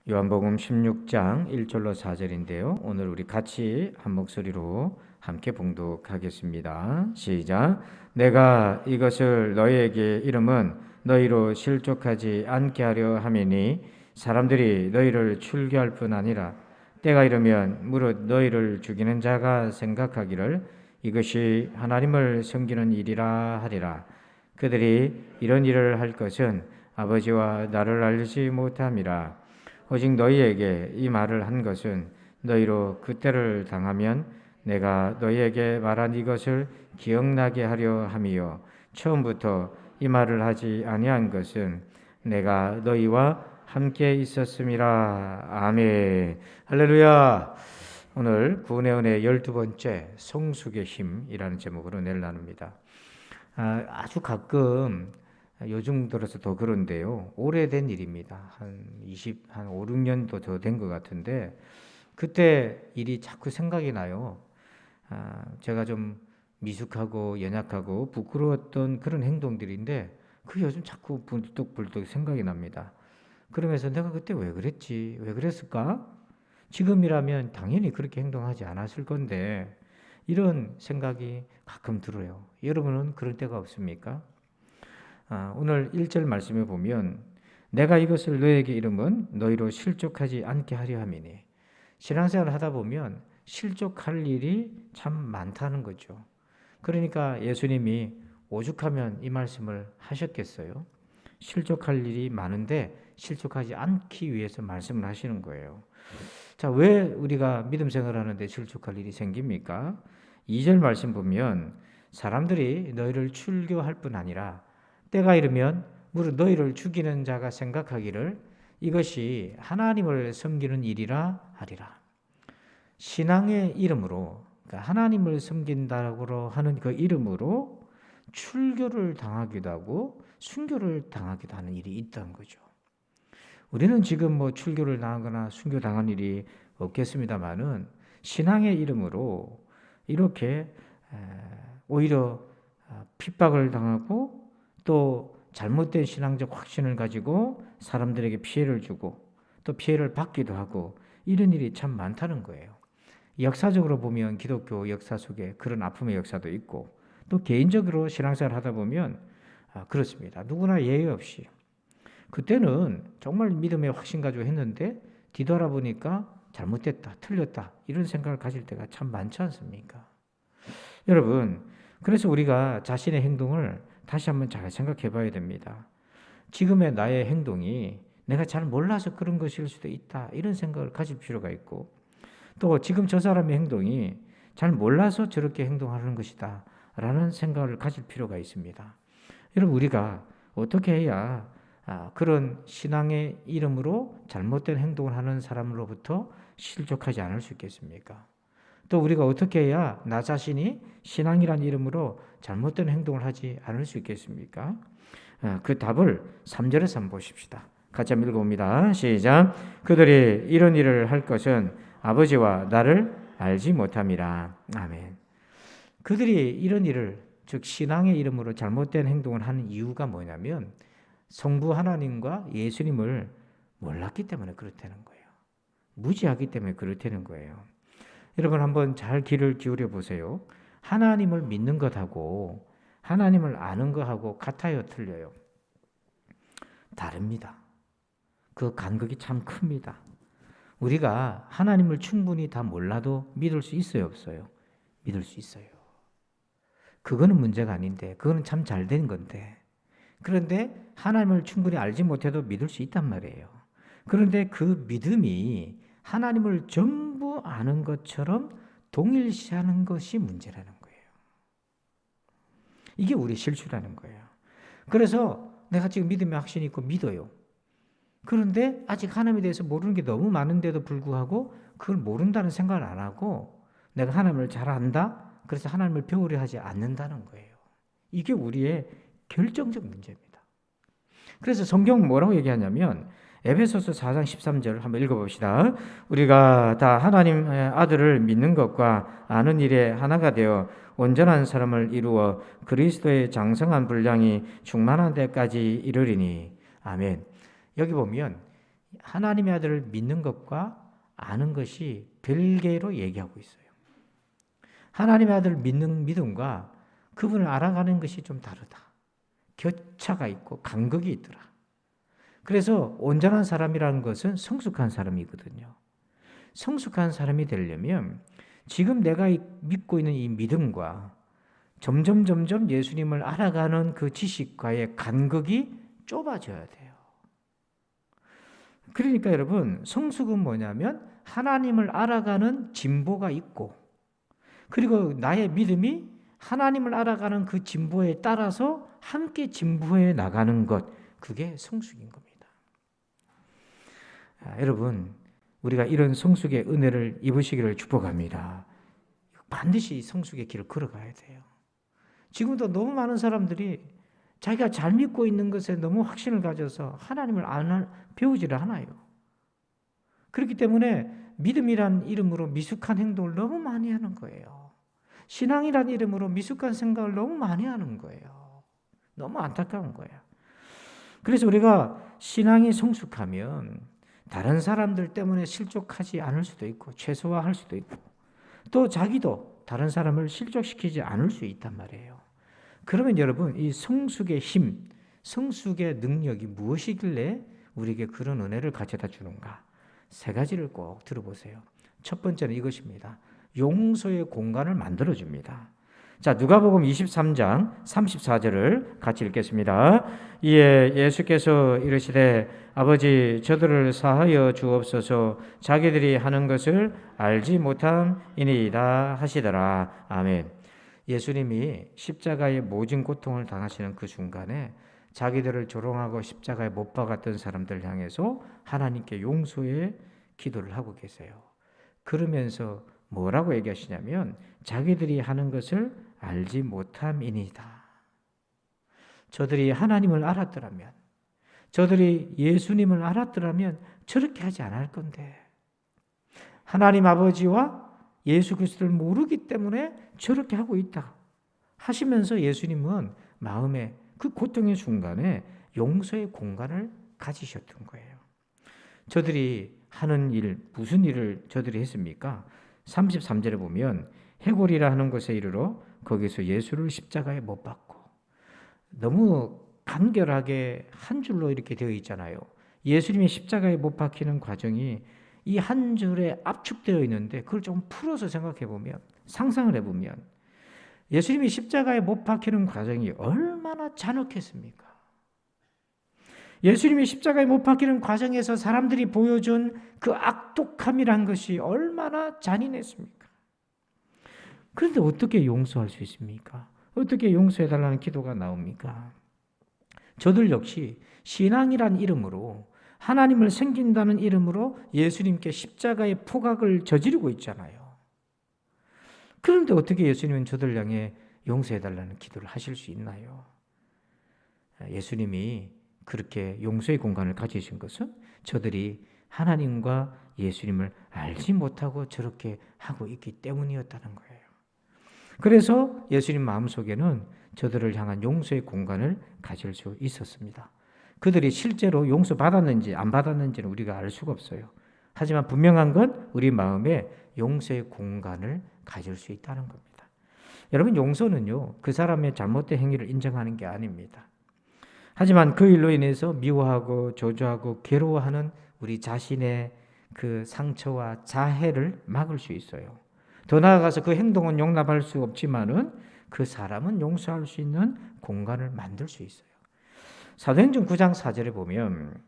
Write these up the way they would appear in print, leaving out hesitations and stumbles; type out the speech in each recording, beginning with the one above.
요한복음 16장 1절로 4절인데요. 오늘 우리 같이 한 목소리로 함께 봉독하겠습니다. 시작. 내가 이것을 너희에게 이름은 너희로 실족하지 않게 하려 함이니 사람들이 너희를 출교할 뿐 아니라 때가 이르면 무릇 너희를 죽이는 자가 생각하기를 이것이 하나님을 섬기는 일이라 하리라. 그들이 이런 일을 할 것은 아버지와 나를 알지 못함이라. 오직 너희에게 이 말을 한 것은 너희로 그때를 당하면 내가 너희에게 말한 이것을 기억나게 하려 함이요 처음부터 이 말을 하지 아니한 것은 내가 너희와 함께 있었음이라. 아멘. 할렐루야. 오늘 구원의 은혜 12번째 성숙의 힘이라는 제목으로 은혜를 나눕니다. 아주 가끔 요즘 들어서 더 그런데요. 오래된 일입니다. 한 5, 6년도 더 된 것 같은데 그때 일이 자꾸 생각이 나요. 제가 좀 미숙하고 연약하고 부끄러웠던 그런 행동들인데 그게 요즘 자꾸 불떡불떡 생각이 납니다. 그러면서 내가 그때 왜 그랬지? 왜 그랬을까? 지금이라면 당연히 그렇게 행동하지 않았을 건데 이런 생각이 가끔 들어요. 여러분은 그럴 때가 없습니까? 오늘 1절 말씀에 보면 내가 이것을 너에게 이름은 너희로 실족하지 않게 하려 함이니 신앙생활을 하다 보면 실족할 일이 참 많다는 거죠. 그러니까 예수님이 오죽하면 이 말씀을 하셨겠어요. 실족할 일이 많은데 실족하지 않기 위해서 말씀을 하시는 거예요. 자, 왜 우리가 믿음 생활을 하는데 실족할 일이 생깁니까? 2절 말씀 보면 사람들이 너희를 출교할 뿐 아니라 때가 이르면 무릇 너희를 죽이는 자가 생각하기를 이것이 하나님을 섬기는 일이라 하리라. 신앙의 이름으로, 그러니까 하나님을 섬긴다고 하는 그 이름으로 출교를 당하기도 하고 순교를 당하기도 하는 일이 있다는 거죠. 우리는 지금 뭐 출교를 당하거나 순교 당한 일이 없겠습니다만은 신앙의 이름으로 이렇게 오히려 핍박을 당하고 또 잘못된 신앙적 확신을 가지고 사람들에게 피해를 주고 또 피해를 받기도 하고 이런 일이 참 많다는 거예요. 역사적으로 보면 기독교 역사 속에 그런 아픔의 역사도 있고 또 개인적으로 신앙생활을 하다 보면 그렇습니다. 누구나 예외 없이 그때는 정말 믿음에 확신 가지고 했는데 뒤돌아보니까 잘못됐다, 틀렸다 이런 생각을 가질 때가 참 많지 않습니까? 여러분, 그래서 우리가 자신의 행동을 다시 한번 잘 생각해 봐야 됩니다. 지금의 나의 행동이 내가 잘 몰라서 그런 것일 수도 있다 이런 생각을 가질 필요가 있고 또 지금 저 사람의 행동이 잘 몰라서 저렇게 행동하는 것이다 라는 생각을 가질 필요가 있습니다. 여러분, 우리가 어떻게 해야 그런 신앙의 이름으로 잘못된 행동을 하는 사람으로부터 실족하지 않을 수 있겠습니까? 또 우리가 어떻게 해야 나 자신이 신앙이란 이름으로 잘못된 행동을 하지 않을 수 있겠습니까? 그 답을 3절에서 한번 보십시다. 같이 한번 읽어봅니다. 시작. 그들이 이런 일을 할 것은 아버지와 나를 알지 못함이라. 아멘. 그들이 이런 일을, 즉 신앙의 이름으로 잘못된 행동을 하는 이유가 뭐냐면 성부 하나님과 예수님을 몰랐기 때문에 그렇다는 거예요. 무지하기 때문에 그렇다는 거예요. 여러분 한번 잘 귀를 기울여 보세요. 하나님을 믿는 것하고 하나님을 아는 것하고 같아요, 틀려요? 다릅니다. 그 간극이 참 큽니다. 우리가 하나님을 충분히 다 몰라도 믿을 수 있어요, 없어요? 믿을 수 있어요. 그거는 문제가 아닌데, 그거는 참 잘 된 건데. 그런데 하나님을 충분히 알지 못해도 믿을 수 있단 말이에요. 그런데 그 믿음이 하나님을 전부 아는 것처럼 동일시하는 것이 문제라는 거예요. 이게 우리 실수라는 거예요. 그래서 내가 지금 믿음의 확신이 있고 믿어요. 그런데 아직 하나님에 대해서 모르는 게 너무 많은데도 불구하고 그걸 모른다는 생각을 안 하고 내가 하나님을 잘 안다? 그래서 하나님을 배우려 하지 않는다는 거예요. 이게 우리의 결정적 문제입니다. 그래서 성경은 뭐라고 얘기하냐면 에베소서 4장 13절 한번 읽어봅시다. 우리가 다 하나님의 아들을 믿는 것과 아는 일에 하나가 되어 온전한 사람을 이루어 그리스도의 장성한 분량이 충만한 데까지 이르리니. 아멘. 여기 보면 하나님의 아들을 믿는 것과 아는 것이 별개로 얘기하고 있어요. 하나님의 아들을 믿는 믿음과 그분을 알아가는 것이 좀 다르다. 격차가 있고 간극이 있더라. 그래서 온전한 사람이라는 것은 성숙한 사람이거든요. 성숙한 사람이 되려면 지금 내가 믿고 있는 이 믿음과 점점 예수님을 알아가는 그 지식과의 간극이 좁아져야 돼요. 그러니까 여러분, 성숙은 뭐냐면 하나님을 알아가는 진보가 있고, 그리고 나의 믿음이 하나님을 알아가는 그 진보에 따라서 함께 진보해 나가는 것, 그게 성숙인 겁니다. 여러분, 우리가 이런 성숙의 은혜를 입으시기를 축복합니다. 반드시 성숙의 길을 걸어가야 돼요. 지금도 너무 많은 사람들이 자기가 잘 믿고 있는 것에 너무 확신을 가져서 하나님을 배우지를 않아요. 그렇기 때문에 믿음이란 이름으로 미숙한 행동을 너무 많이 하는 거예요. 신앙이란 이름으로 미숙한 생각을 너무 많이 하는 거예요. 너무 안타까운 거예요. 그래서 우리가 신앙이 성숙하면 다른 사람들 때문에 실족하지 않을 수도 있고 최소화할 수도 있고 또 자기도 다른 사람을 실족시키지 않을 수 있단 말이에요. 그러면 여러분, 이 성숙의 힘, 성숙의 능력이 무엇이길래 우리에게 그런 은혜를 가져다 주는가? 세 가지를 꼭 들어보세요. 첫 번째는 이것입니다. 용서의 공간을 만들어줍니다. 자, 누가복음 23장 34절을 같이 읽겠습니다. 이에 예수께서 이르시되 아버지 저들을 사하여 주옵소서 자기들이 하는 것을 알지 못함이니이다 하시더라. 아멘. 예수님이 십자가의 모진 고통을 당하시는 그 순간에 자기들을 조롱하고 십자가에 못 박았던 사람들 향해서 하나님께 용서의 기도를 하고 계세요. 그러면서 뭐라고 얘기하시냐면 자기들이 하는 것을 알지 못함이니이다. 저들이 하나님을 알았더라면, 저들이 예수님을 알았더라면 저렇게 하지 않을 건데 하나님 아버지와 예수 그리스도를 모르기 때문에 저렇게 하고 있다 하시면서 예수님은 마음에 그 고통의 순간에 용서의 공간을 가지셨던 거예요. 저들이 하는 일, 무슨 일을 저들이 했습니까? 33절에 보면 해골이라 하는 곳에 이르러 거기서 예수를 십자가에 못 박고, 너무 간결하게 한 줄로 이렇게 되어 있잖아요. 예수님이 십자가에 못 박히는 과정이 이 한 줄에 압축되어 있는데 그걸 좀 풀어서 생각해 보면, 상상을 해보면 예수님이 십자가에 못 박히는 과정이 얼마나 잔혹했습니까? 예수님이 십자가에 못 박히는 과정에서 사람들이 보여준 그 악독함이란 것이 얼마나 잔인했습니까? 그런데 어떻게 용서할 수 있습니까? 어떻게 용서해달라는 기도가 나옵니까? 저들 역시 신앙이란 이름으로, 하나님을 섬긴다는 이름으로 예수님께 십자가의 포각을 저지르고 있잖아요. 그런데 어떻게 예수님은 저들 향해 용서해달라는 기도를 하실 수 있나요? 예수님이 그렇게 용서의 공간을 가지신 것은 저들이 하나님과 예수님을 알지 못하고 저렇게 하고 있기 때문이었다는 거예요. 그래서 예수님 마음속에는 저들을 향한 용서의 공간을 가질 수 있었습니다. 그들이 실제로 용서받았는지 안 받았는지는 우리가 알 수가 없어요. 하지만 분명한 건 우리 마음에 용서의 공간을 가질 수 있다는 겁니다. 여러분, 용서는요, 그 사람의 잘못된 행위를 인정하는 게 아닙니다. 하지만 그 일로 인해서 미워하고 저주하고 괴로워하는 우리 자신의 그 상처와 자해를 막을 수 있어요. 더 나아가서 그 행동은 용납할 수 없지만은 그 사람은 용서할 수 있는 공간을 만들 수 있어요. 사도행전 9장 4절에 보면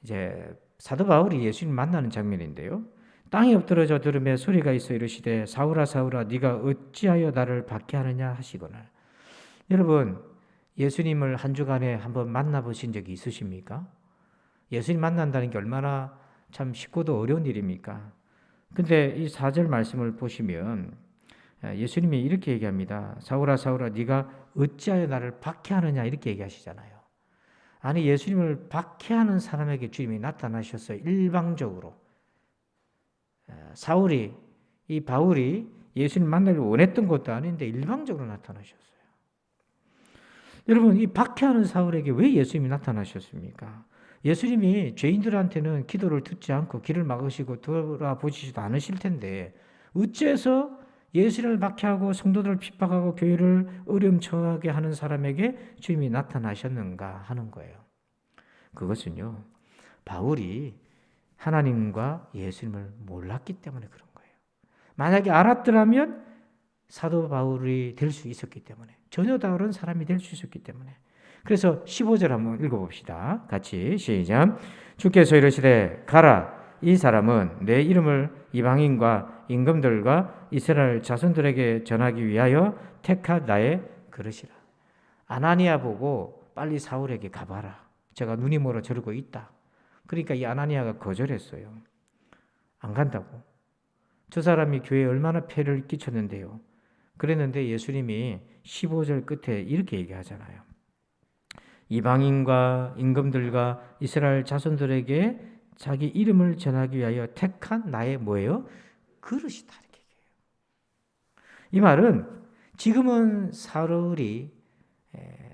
이제 사도 바울이 예수님 만나는 장면인데요. 땅에 엎드러져 들으며 소리가 있어 이르시되 사울아 사울아 네가 어찌하여 나를 박해하느냐 하시거늘. 여러분, 예수님을 한 주간에 한번 만나보신 적이 있으십니까? 예수님 만난다는 게 얼마나 참 쉽고도 어려운 일입니까? 근데 이 4절 말씀을 보시면 예수님이 이렇게 얘기합니다. 사울아 사울아 네가 어찌하여 나를 박해하느냐 이렇게 얘기하시잖아요. 아니, 예수님을 박해하는 사람에게 주님이 나타나셨어요. 일방적으로. 이 바울이 예수님 만나기를 원했던 것도 아닌데 일방적으로 나타나셨어요. 여러분, 이 박해하는 사울에게 왜 예수님이 나타나셨습니까? 예수님이 죄인들한테는 기도를 듣지 않고 길을 막으시고 돌아보시지도 않으실 텐데 어째서 예수를 박해하고 성도들을 핍박하고 교회를 어려움 처하게 하는 사람에게 주님이 나타나셨는가 하는 거예요. 그것은요, 바울이 하나님과 예수님을 몰랐기 때문에 그런 거예요. 만약에 알았더라면 사도 바울이 될 수 있었기 때문에, 전혀 다른 사람이 될 수 있었기 때문에. 그래서 15절 한번 읽어봅시다. 같이 시작. 주께서 이르시되 가라, 이 사람은 내 이름을 이방인과 임금들과 이스라엘 자손들에게 전하기 위하여 택한 나의 그릇이라. 아나니아 보고 빨리 사울에게 가봐라, 제가 눈이 멀어 저러고 있다. 그러니까 이 아나니아가 거절했어요. 안 간다고. 저 사람이 교회에 얼마나 폐를 끼쳤는데요. 그랬는데 예수님이 15절 끝에 이렇게 얘기하잖아요. 이방인과 임금들과 이스라엘 자손들에게 자기 이름을 전하기 위하여 택한 나의 뭐예요? 그릇이다, 이렇게 얘기해요. 이 말은 지금은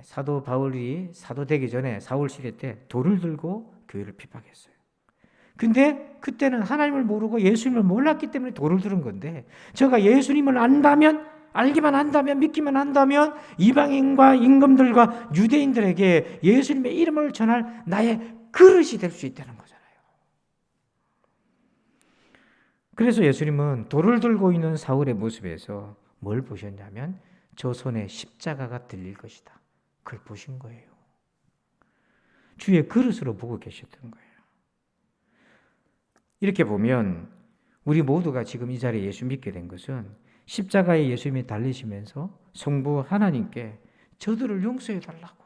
사도 바울이 사도 되기 전에 사울 시대 때 돌을 들고 교회를 핍박했어요. 근데 그때는 하나님을 모르고 예수님을 몰랐기 때문에 돌을 들은 건데, 제가 예수님을 알기만 한다면, 믿기만 한다면 이방인과 임금들과 유대인들에게 예수님의 이름을 전할 나의 그릇이 될 수 있다는 거잖아요. 그래서 예수님은 돌을 들고 있는 사울의 모습에서 뭘 보셨냐면 저 손에 십자가가 들릴 것이다, 그걸 보신 거예요. 주의 그릇으로 보고 계셨던 거예요. 이렇게 보면 우리 모두가 지금 이 자리에 예수 믿게 된 것은 십자가에 예수님이 달리시면서 성부 하나님께 저들을 용서해 달라고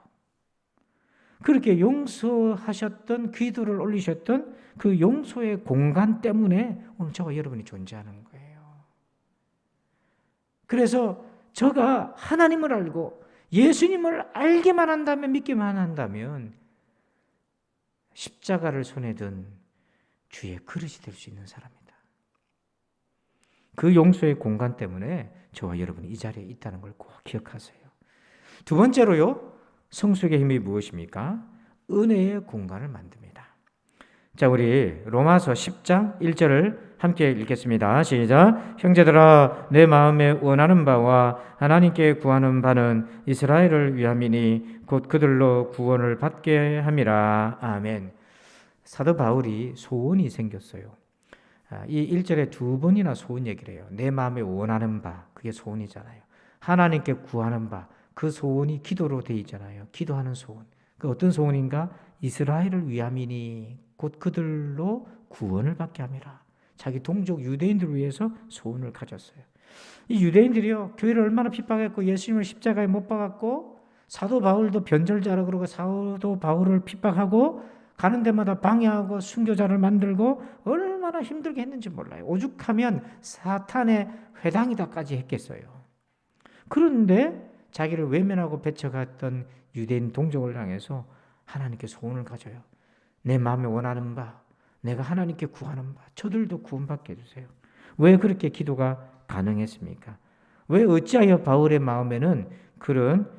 그렇게 용서하셨던, 기도를 올리셨던 그 용서의 공간 때문에 오늘 저와 여러분이 존재하는 거예요. 그래서 저가 하나님을 알고 예수님을 알기만 한다면, 믿기만 한다면 십자가를 손에 든 주의 그릇이 될 수 있는 사람이다. 그 용서의 공간 때문에 저와 여러분이 이 자리에 있다는 걸 꼭 기억하세요. 두 번째로요, 성숙의 힘이 무엇입니까? 은혜의 공간을 만듭니다. 자, 우리 로마서 10장 1절을 함께 읽겠습니다. 시작. 형제들아, 내 마음에 원하는 바와 하나님께 구하는 바는 이스라엘을 위함이니 곧 그들로 구원을 받게 함이라. 아멘. 사도 바울이 소원이 생겼어요. 이 1절에 두 번이나 소원 얘기를 해요. 내 마음에 원하는 바, 그게 소원이잖아요. 하나님께 구하는 바, 그 소원이 기도로 되어 있잖아요. 기도하는 소원. 그 어떤 소원인가? 이스라엘을 위함이니 곧 그들로 구원을 받게 함이라. 자기 동족 유대인들을 위해서 소원을 가졌어요. 이 유대인들이요, 교회를 얼마나 핍박했고 예수님을 십자가에 못 박았고, 사도 바울도 변절자라 그러고 사도 바울을 핍박하고 가는 데마다 방해하고 순교자를 만들고 얼마나 힘들게 했는지 몰라요. 오죽하면 사탄의 회당이다까지 했겠어요. 그런데 자기를 외면하고 배척했던 유대인 동족을 향해서 하나님께 소원을 가져요. 내 마음에 원하는 바, 내가 하나님께 구하는 바, 저들도 구원받게 해주세요. 왜 그렇게 기도가 가능했습니까? 왜 어찌하여 바울의 마음에는 그런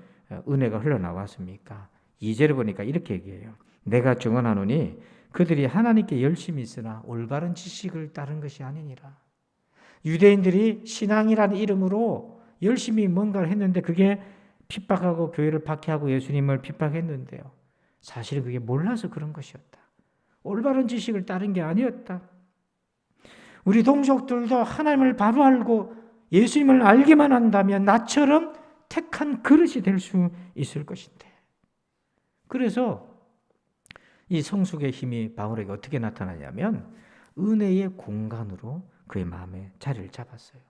은혜가 흘러나왔습니까? 2절에 보니까 이렇게 얘기해요. 내가 증언하노니 그들이 하나님께 열심히 있으나 올바른 지식을 따른 것이 아니니라. 유대인들이 신앙이라는 이름으로 열심히 뭔가를 했는데 그게 핍박하고 교회를 박해하고 예수님을 핍박했는데요, 사실은 그게 몰라서 그런 것이었다. 올바른 지식을 따른 게 아니었다. 우리 동족들도 하나님을 바로 알고 예수님을 알기만 한다면 나처럼 택한 그릇이 될 수 있을 것인데, 그래서 이 성숙의 힘이 바울에게 어떻게 나타나냐면 은혜의 공간으로 그의 마음에 자리를 잡았어요.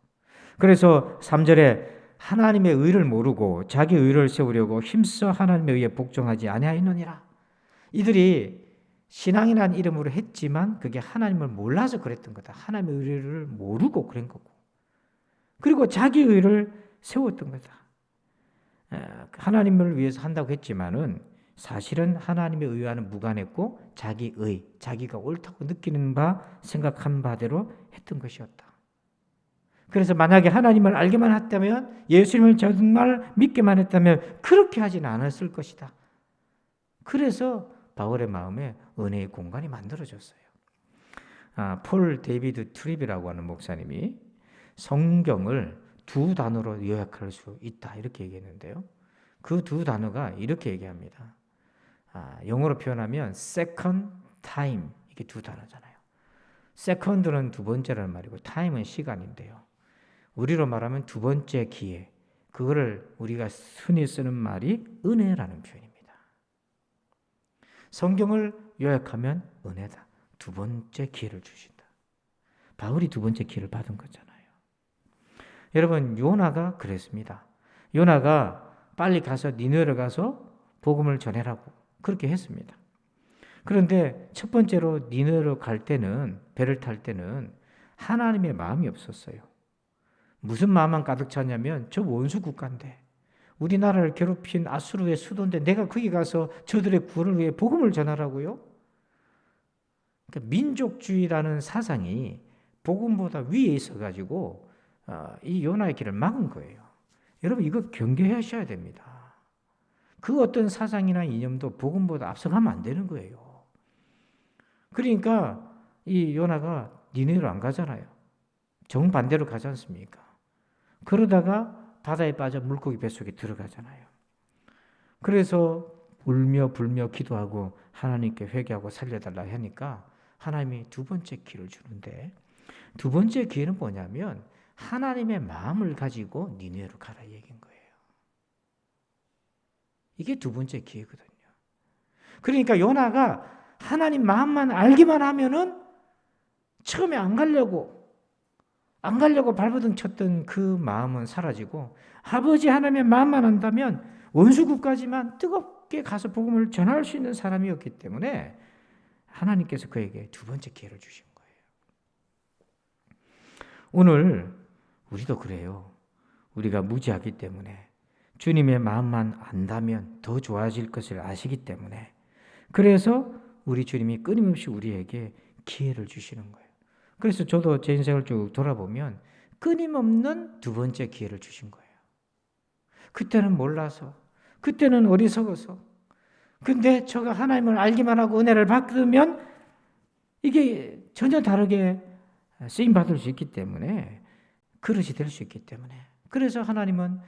그래서 3절에 하나님의 의를 모르고 자기 의를 세우려고 힘써 하나님의 의에 복종하지 아니하였느니라. 이들이 신앙이라는 이름으로 했지만 그게 하나님을 몰라서 그랬던 거다. 하나님의 의를 모르고 그런 거고, 그리고 자기 의를 세웠던 거다. 하나님을 위해서 한다고 했지만은 사실은 하나님의 의와는 무관했고 자기의, 자기가 옳다고 느끼는 바, 생각한 바대로 했던 것이었다. 그래서 만약에 하나님을 알기만 했다면, 예수님을 정말 믿기만 했다면 그렇게 하지는 않았을 것이다. 그래서 바울의 마음에 은혜의 공간이 만들어졌어요. 폴 데이비드 트립이라고 하는 목사님이 성경을 두 단어로 요약할 수 있다 이렇게 얘기했는데요. 그 두 단어가 이렇게 얘기합니다. 영어로 표현하면 second time, 이게 두 단어잖아요. second는 두 번째라는 말이고 time은 시간인데요. 우리로 말하면 두 번째 기회, 그거를 우리가 흔히 쓰는 말이 은혜라는 표현입니다. 성경을 요약하면 은혜다. 두 번째 기회를 주신다. 바울이 두 번째 기회를 받은 거잖아요. 여러분, 요나가 그랬습니다. 요나가 빨리 가서 니느웨를 가서 복음을 전해라고 그렇게 했습니다. 그런데 첫 번째로 니느웨로 갈 때는, 배를 탈 때는 하나님의 마음이 없었어요. 무슨 마음만 가득 찼냐면 저 원수 국가인데, 우리나라를 괴롭힌 아수르의 수도인데 내가 거기 가서 저들의 구원을 위해 복음을 전하라고요? 그러니까 민족주의라는 사상이 복음보다 위에 있어가지고 이 요나의 길을 막은 거예요. 여러분, 이거 경계하셔야 됩니다. 그 어떤 사상이나 이념도 복음보다 앞서가면 안 되는 거예요. 그러니까 이 요나가 니느웨로 안 가잖아요. 정반대로 가지 않습니까? 그러다가 바다에 빠져 물고기 뱃속에 들어가잖아요. 그래서 울며 불며 기도하고 하나님께 회개하고 살려달라 하니까 하나님이 두 번째 기회를 주는데, 두 번째 기회는 뭐냐면 하나님의 마음을 가지고 니느웨로 가라 얘기인 거예요. 이게 두 번째 기회거든요. 그러니까 요나가 하나님 마음만 알기만 하면은 처음에 안 가려고 발버둥 쳤던 그 마음은 사라지고, 아버지 하나님의 마음만 안다면 원수국까지만 뜨겁게 가서 복음을 전할 수 있는 사람이었기 때문에 하나님께서 그에게 두 번째 기회를 주신 거예요. 오늘 우리도 그래요. 우리가 무지하기 때문에, 주님의 마음만 안다면 더 좋아질 것을 아시기 때문에, 그래서 우리 주님이 끊임없이 우리에게 기회를 주시는 거예요. 그래서 저도 제 인생을 쭉 돌아보면 끊임없는 두 번째 기회를 주신 거예요. 그때는 몰라서, 그때는 어리석어서, 근데 제가 하나님을 알기만 하고 은혜를 받으면 이게 전혀 다르게 쓰임받을 수 있기 때문에, 그릇이 될 수 있기 때문에, 그래서 하나님은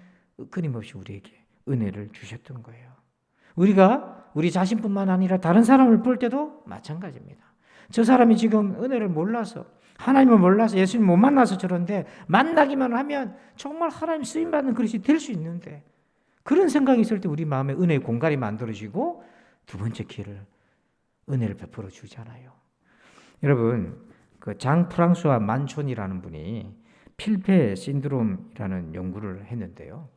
끊임없이 우리에게 은혜를 주셨던 거예요. 우리가 우리 자신뿐만 아니라 다른 사람을 볼 때도 마찬가지입니다. 저 사람이 지금 은혜를 몰라서, 하나님을 몰라서 예수님 못 만나서 저런데, 만나기만 하면 정말 하나님 쓰임받는 그릇이 될 수 있는데, 그런 생각이 있을 때 우리 마음에 은혜의 공간이 만들어지고 두 번째 기회를, 은혜를 베풀어 주잖아요. 여러분, 그 장 프랑수아 만촌이라는 분이 필페 신드롬이라는 연구를 했는데요.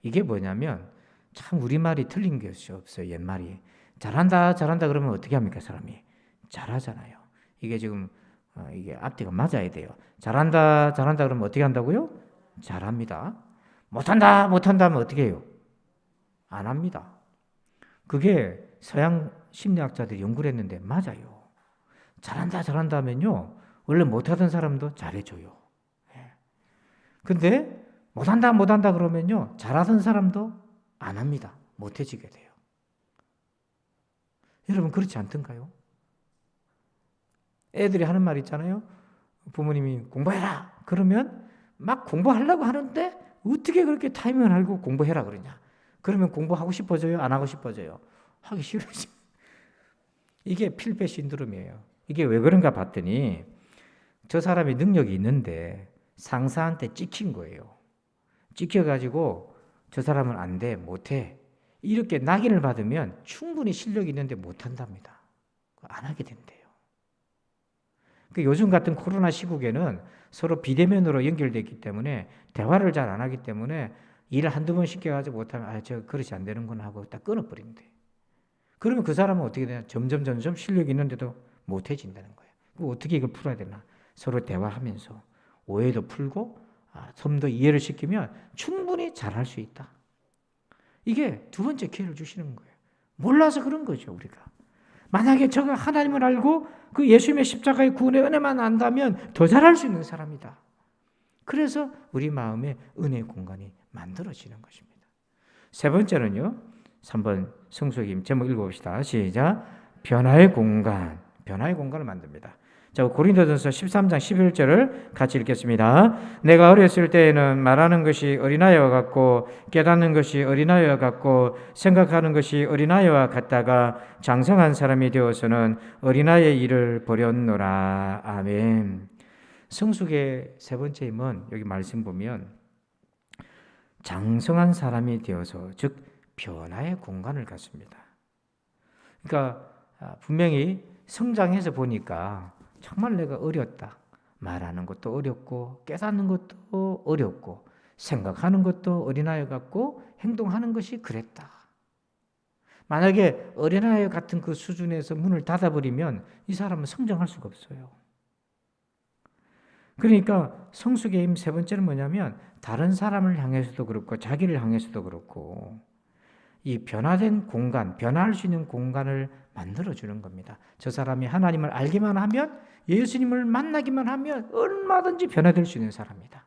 이게 뭐냐면 참 우리말이 틀린 것이 없어요. 옛말이. 잘한다 그러면 어떻게 합니까? 사람이 잘하잖아요. 이게 지금 이게 앞뒤가 맞아야 돼요. 잘한다 그러면 어떻게 한다고요? 잘합니다. 못한다 하면 어떻게 해요? 안 합니다. 그게 서양 심리학자들이 연구를 했는데 맞아요. 잘한다 하면요, 원래 못하던 사람도 잘해줘요. 근데 못한다 그러면요, 잘하던 사람도 안 합니다. 못해지게 돼요. 여러분, 그렇지 않던가요? 애들이 하는 말 있잖아요. 부모님이 공부해라 그러면 막 공부하려고 하는데 어떻게 그렇게 타이밍을 알고 공부해라 그러냐. 그러면 공부하고 싶어져요? 안 하고 싶어져요? 하기 싫어져. 이게 필페 신드롬이에요. 이게 왜 그런가 봤더니 저 사람이 능력이 있는데 상사한테 찍힌 거예요. 찍혀가지고 저 사람은 안 돼, 못해. 이렇게 낙인을 받으면 충분히 실력이 있는데 못한답니다. 안 하게 된대요. 요즘 같은 코로나 시국에는 서로 비대면으로 연결되기 때문에 대화를 잘 안 하기 때문에 일을 한두 번 시켜가지고 못하면 저 그릇이 안 되는구나 하고 딱 끊어버린대. 그러면 그 사람은 어떻게 되냐? 점점 실력이 있는데도 못해진다는 거예요. 어떻게 이걸 풀어야 되나? 서로 대화하면서 오해도 풀고 좀 더 이해를 시키면 충분히 잘할 수 있다. 이게 두 번째 기회를 주시는 거예요. 몰라서 그런 거죠, 우리가. 만약에 저가 하나님을 알고 그 예수님의 십자가의 구원의 은혜만 안다면 더 잘할 수 있는 사람이다. 그래서 우리 마음에 은혜의 공간이 만들어지는 것입니다. 세 번째는요, 3번 성수기임 제목 읽어봅시다. 시작. 변화의 공간, 변화의 공간을 만듭니다. 자, 고린도전서 13장 11절을 같이 읽겠습니다. 내가 어렸을 때에는 말하는 것이 어린아이와 같고 깨닫는 것이 어린아이와 같고 생각하는 것이 어린아이와 같다가 장성한 사람이 되어서는 어린아이의 일을 버렸노라. 아멘. 성숙의 세 번째 힘은 여기 말씀 보면 장성한 사람이 되어서, 즉 변화의 공간을 갖습니다. 그러니까 분명히 성장해서 보니까 정말 내가 어렸다. 말하는 것도 어렵고 깨닫는 것도 어렵고 생각하는 것도 어린아이 같고 행동하는 것이 그랬다. 만약에 어린아이 같은 그 수준에서 문을 닫아버리면 이 사람은 성장할 수가 없어요. 그러니까 성숙의 힘 세 번째는 뭐냐면 다른 사람을 향해서도 그렇고 자기를 향해서도 그렇고 이 변화된 공간, 변화할 수 있는 공간을 만들어주는 겁니다. 저 사람이 하나님을 알기만 하면, 예수님을 만나기만 하면 얼마든지 변화될 수 있는 사람이다.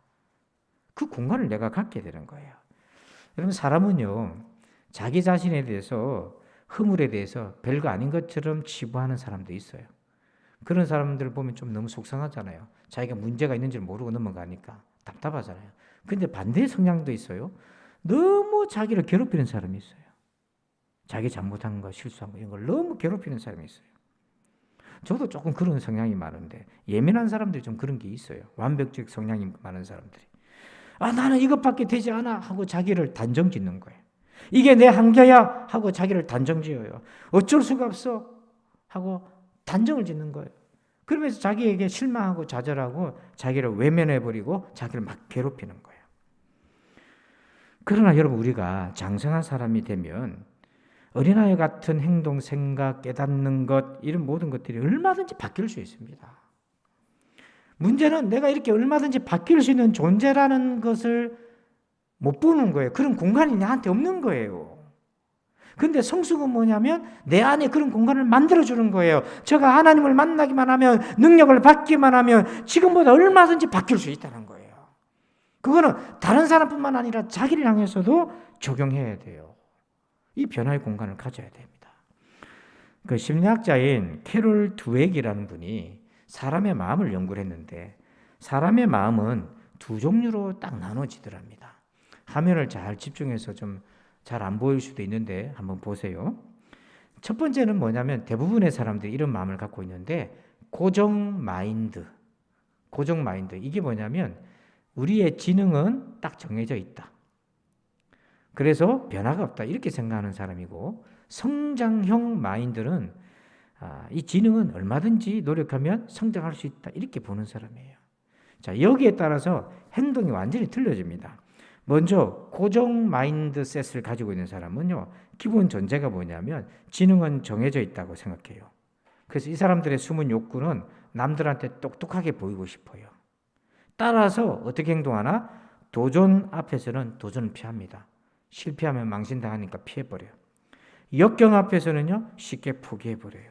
그 공간을 내가 갖게 되는 거예요. 여러분, 사람은요, 자기 자신에 대해서, 허물에 대해서 별거 아닌 것처럼 치부하는 사람도 있어요. 그런 사람들 보면 좀 너무 속상하잖아요. 자기가 문제가 있는 줄 모르고 넘어가니까 답답하잖아요. 근데 반대의 성향도 있어요. 너무 자기를 괴롭히는 사람이 있어요. 자기 잘못한 거, 실수한 거 이런 걸 너무 괴롭히는 사람이 있어요. 저도 조금 그런 성향이 많은데 예민한 사람들이 좀 그런 게 있어요. 완벽주의 성향이 많은 사람들이. 나는 이것밖에 되지 않아 하고 자기를 단정 짓는 거예요. 이게 내 한계야 하고 자기를 단정 지어요. 어쩔 수가 없어 하고 단정을 짓는 거예요. 그러면서 자기에게 실망하고 좌절하고 자기를 외면해버리고 자기를 막 괴롭히는 거예요. 그러나 여러분, 우리가 장성한 사람이 되면 어린아이 같은 행동, 생각, 깨닫는 것, 이런 모든 것들이 얼마든지 바뀔 수 있습니다. 문제는 내가 이렇게 얼마든지 바뀔 수 있는 존재라는 것을 못 보는 거예요. 그런 공간이 나한테 없는 거예요. 근데 성숙은 뭐냐면 내 안에 그런 공간을 만들어주는 거예요. 제가 하나님을 만나기만 하면, 능력을 받기만 하면 지금보다 얼마든지 바뀔 수 있다는 거예요. 그거는 다른 사람뿐만 아니라 자기를 향해서도 적용해야 돼요. 이 변화의 공간을 가져야 됩니다. 그 심리학자인 캐롤 드웩이라는 분이 사람의 마음을 연구를 했는데 사람의 마음은 두 종류로 딱 나눠지더랍니다. 화면을 잘 집중해서 좀 잘 안 보일 수도 있는데 한번 보세요. 첫 번째는 뭐냐면 대부분의 사람들이 이런 마음을 갖고 있는데 고정 마인드. 이게 뭐냐면 우리의 지능은 딱 정해져 있다. 그래서 변화가 없다. 이렇게 생각하는 사람이고, 성장형 마인드는 이 지능은 얼마든지 노력하면 성장할 수 있다. 이렇게 보는 사람이에요. 자, 여기에 따라서 행동이 완전히 틀려집니다. 먼저 고정 마인드셋을 가지고 있는 사람은요, 기본 전제가 뭐냐면 지능은 정해져 있다고 생각해요. 그래서 이 사람들의 숨은 욕구는 남들한테 똑똑하게 보이고 싶어요. 따라서 어떻게 행동하나? 도전 앞에서는 도전을 피합니다. 실패하면 망신당하니까 피해버려요. 역경 앞에서는요, 쉽게 포기해버려요.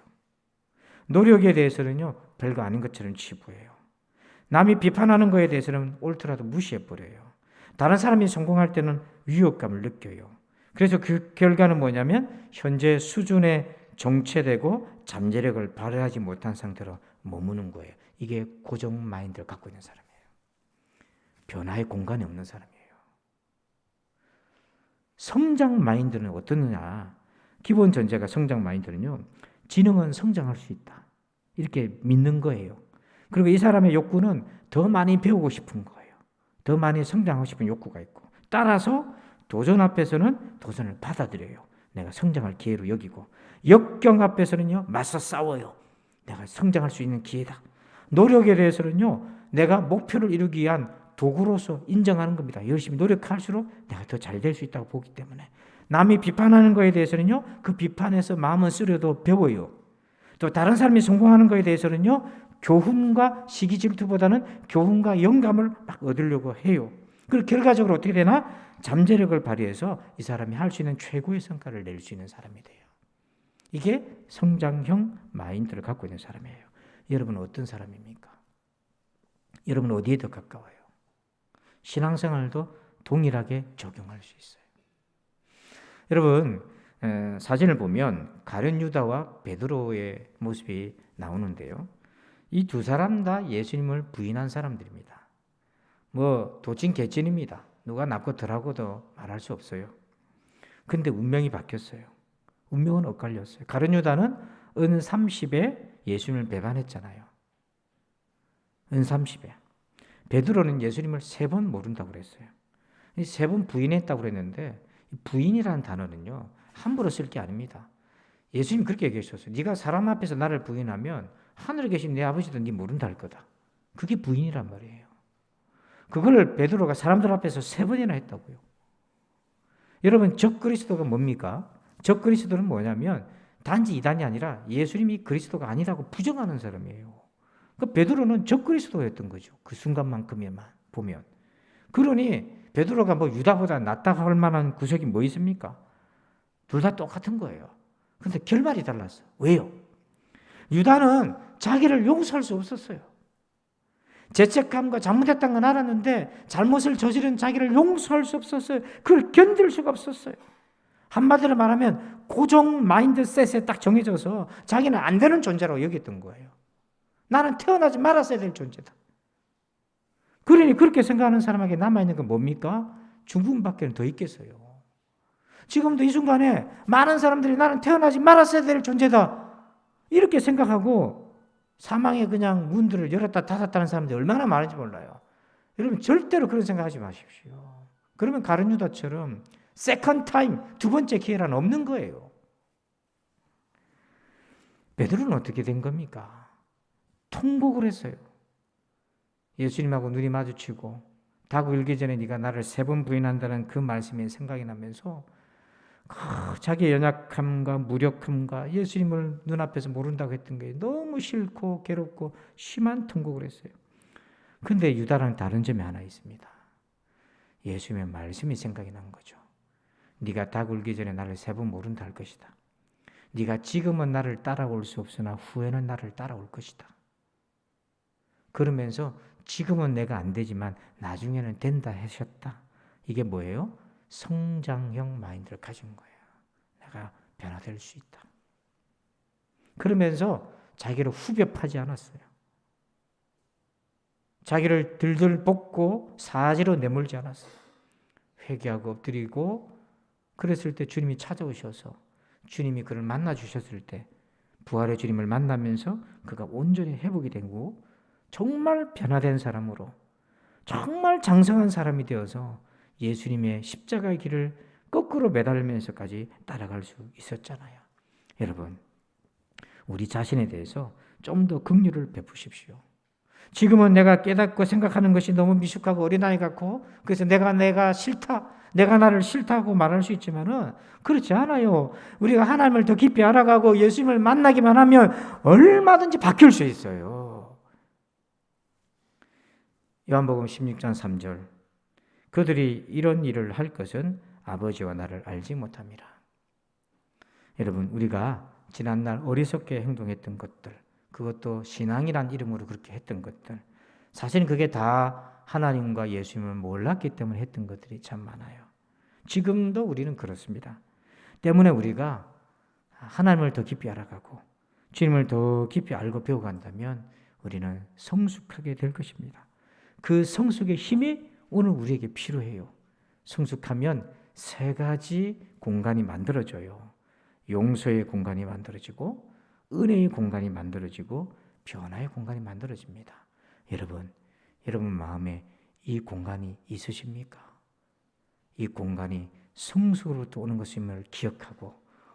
노력에 대해서는요, 별거 아닌 것처럼 치부해요. 남이 비판하는 거에 대해서는 옳더라도 무시해버려요. 다른 사람이 성공할 때는 위협감을 느껴요. 그래서 그 결과는 뭐냐면 현재 수준에 정체되고 잠재력을 발휘하지 못한 상태로 머무는 거예요. 이게 고정 마인드를 갖고 있는 사람이에요. 변화의 공간이 없는 사람이에요. 성장 마인드는 어떠느냐? 기본 전제가 성장 마인드는요, 지능은 성장할 수 있다. 이렇게 믿는 거예요. 그리고 이 사람의 욕구는 더 많이 배우고 싶은 거예요. 더 많이 성장하고 싶은 욕구가 있고, 따라서 도전 앞에서는 도전을 받아들여요. 내가 성장할 기회로 여기고, 역경 앞에서는요, 맞서 싸워요. 내가 성장할 수 있는 기회다. 노력에 대해서는요, 내가 목표를 이루기 위한 도구로서 인정하는 겁니다. 열심히 노력할수록 내가 더 잘 될 수 있다고 보기 때문에. 남이 비판하는 거에 대해서는요, 그 비판에서 마음은 쓰려도 배워요. 또 다른 사람이 성공하는 거에 대해서는요, 교훈과 시기 질투보다는 교훈과 영감을 막 얻으려고 해요. 그리고 결과적으로 어떻게 되나? 잠재력을 발휘해서 이 사람이 할 수 있는 최고의 성과를 낼 수 있는 사람이 돼요. 이게 성장형 마인드를 갖고 있는 사람이에요. 여러분은 어떤 사람입니까? 여러분은 어디에 더 가까워요? 신앙생활도 동일하게 적용할 수 있어요. 여러분, 사진을 보면 가룟 유다와 베드로의 모습이 나오는데요. 이 두 사람 다 예수님을 부인한 사람들입니다. 뭐 도찐 개찐입니다. 누가 낫고 덜하고도 말할 수 없어요. 근데 운명이 바뀌었어요. 운명은 엇갈렸어요. 가룟 유다는 은 30에 예수님을 배반했잖아요. 은 30에. 베드로는 예수님을 3번 모른다고 그랬어요. 3번 부인했다고 그랬는데 부인이라는 단어는요, 함부로 쓸 게 아닙니다. 예수님 그렇게 얘기하셨어요. 네가 사람 앞에서 나를 부인하면 하늘에 계신 내 아버지도 네 모른다 할 거다. 그게 부인이란 말이에요. 그걸 베드로가 사람들 앞에서 3번이나 했다고요. 여러분, 적그리스도가 뭡니까? 적그리스도는 뭐냐면 단지 이단이 아니라 예수님이 그리스도가 아니라고 부정하는 사람이에요. 그 베드로는 적그리스도였던 거죠. 그 순간만큼에만 보면. 그러니 베드로가 뭐 유다보다 낫다 할 만한 구석이 뭐 있습니까? 둘 다 똑같은 거예요. 그런데 결말이 달랐어요. 왜요? 유다는 자기를 용서할 수 없었어요. 죄책감과 잘못했다는 건 알았는데 잘못을 저지른 자기를 용서할 수 없었어요. 그걸 견딜 수가 없었어요. 한마디로 말하면 고정 마인드셋에 딱 정해져서 자기는 안 되는 존재라고 여겼던 거예요. 나는 태어나지 말았어야 될 존재다. 그러니 그렇게 생각하는 사람에게 남아있는 건 뭡니까? 죽음밖에 더 있겠어요. 지금도 이 순간에 많은 사람들이 나는 태어나지 말았어야 될 존재다. 이렇게 생각하고 사망의 그냥 문들을 열었다 닫았다는 사람들이 얼마나 많은지 몰라요. 여러분 절대로 그런 생각하지 마십시오. 그러면 가룟 유다처럼 세컨드 타임, 2번째 기회란 없는 거예요. 베드로는 어떻게 된 겁니까? 통곡을 했어요. 예수님하고 눈이 마주치고 닭 울기 전에 네가 나를 3번 부인한다는 그 말씀이 생각이 나면서 자기의 연약함과 무력함과 예수님을 눈앞에서 모른다고 했던 게 너무 싫고 괴롭고 심한 통곡을 했어요. 그런데 유다랑 다른 점이 하나 있습니다. 예수님의 말씀이 생각이 난 거죠. 네가 닭 울기 전에 나를 3번 모른다 할 것이다. 네가 지금은 나를 따라올 수 없으나 후에는 나를 따라올 것이다. 그러면서 지금은 내가 안 되지만 나중에는 된다 하셨다. 이게 뭐예요? 성장형 마인드를 가진 거예요. 내가 변화될 수 있다. 그러면서 자기를 후벼파지 않았어요. 자기를 들들 볶고 사지로 내몰지 않았어요. 회개하고 엎드리고 그랬을 때 주님이 찾아오셔서 주님이 그를 만나 주셨을 때 부활의 주님을 만나면서 그가 온전히 회복이 되고 정말 변화된 사람으로 정말 장성한 사람이 되어서 예수님의 십자가의 길을 거꾸로 매달리면서까지 따라갈 수 있었잖아요. 여러분, 우리 자신에 대해서 좀 더 긍휼을 베푸십시오. 지금은 내가 깨닫고 생각하는 것이 너무 미숙하고 어린아이 같고 그래서 내가 싫다, 내가 나를 싫다고 말할 수 있지만은 그렇지 않아요. 우리가 하나님을 더 깊이 알아가고 예수님을 만나기만 하면 얼마든지 바뀔 수 있어요. 요한복음 16장 3절 그들이 이런 일을 할 것은 아버지와 나를 알지 못함이라. 여러분, 우리가 지난날 어리석게 행동했던 것들, 그것도 신앙이란 이름으로 그렇게 했던 것들, 사실 그게 다 하나님과 예수님을 몰랐기 때문에 했던 것들이 참 많아요. 지금도 우리는 그렇습니다. 때문에 우리가 하나님을 더 깊이 알아가고 주님을 더 깊이 알고 배워간다면 우리는 성숙하게 될 것입니다. 그 성숙의 힘이 오늘 우리에게 필요해요. 성숙하면 3가지 공간이 만들어져요. 용서의 공간이 만들어지고 은혜의 공간이 만들어지고 변화의 공간이 만들어집니다. 여러분 마음에 이 공간이 있으십니까? 이 공간이 성숙으로부터 오는 것임을 기억하고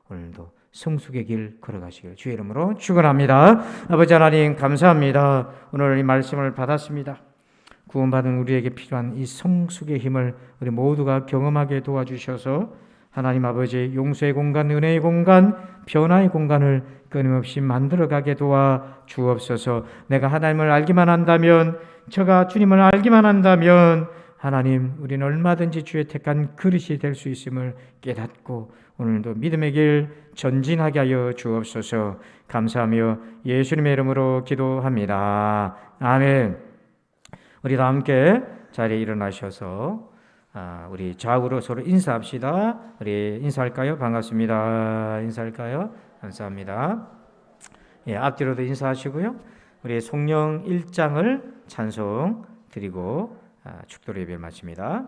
오늘도 성숙의 길 걸어가시길 주의 이름으로 축원합니다. 아버지 하나님 감사합니다. 오늘 이 말씀을 받았습니다. 구원받은 우리에게 필요한 이 성숙의 힘을 우리 모두가 경험하게 도와주셔서 하나님 아버지 용서의 공간, 은혜의 공간, 변화의 공간을 끊임없이 만들어가게 도와 주옵소서. 내가 하나님을 알기만 한다면, 저가 주님을 알기만 한다면 하나님 우리는 얼마든지 주의 택한 그릇이 될 수 있음을 깨닫고 오늘도 믿음의 길 전진하게 하여 주옵소서. 감사하며 예수님의 이름으로 기도합니다. 아멘. 우리 다 함께 자리에 일어나셔서 우리 좌우로 서로 인사합시다. 우리 인사할까요? 반갑습니다. 인사할까요? 감사합니다. 예, 앞뒤로도 인사하시고요. 우리 성령 1장을 찬송 드리고 축도로 예배를 마칩니다.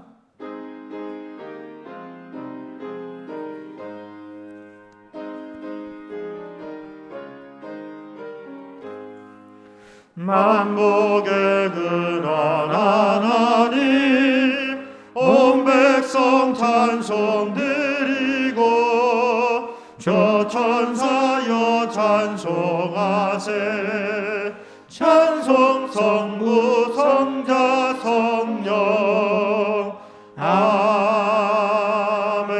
만복의 근원 하나님 온 백성 찬송 드리고 저 천사여 찬송하세 찬송 성부 성자 성령 아멘.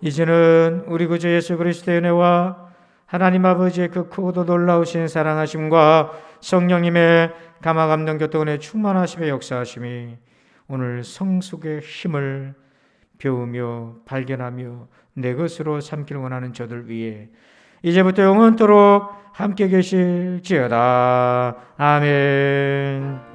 이제는 우리 구주 예수 그리스도의 은혜와 하나님 아버지의 그 크고도 놀라우신 사랑하심과 성령님의 감화감동 교통의 충만하심의 역사하심이 오늘 성숙의 힘을 배우며 발견하며 내 것으로 삼기를 원하는 저들 위해 이제부터 영원토록 함께 계실지어다. 아멘.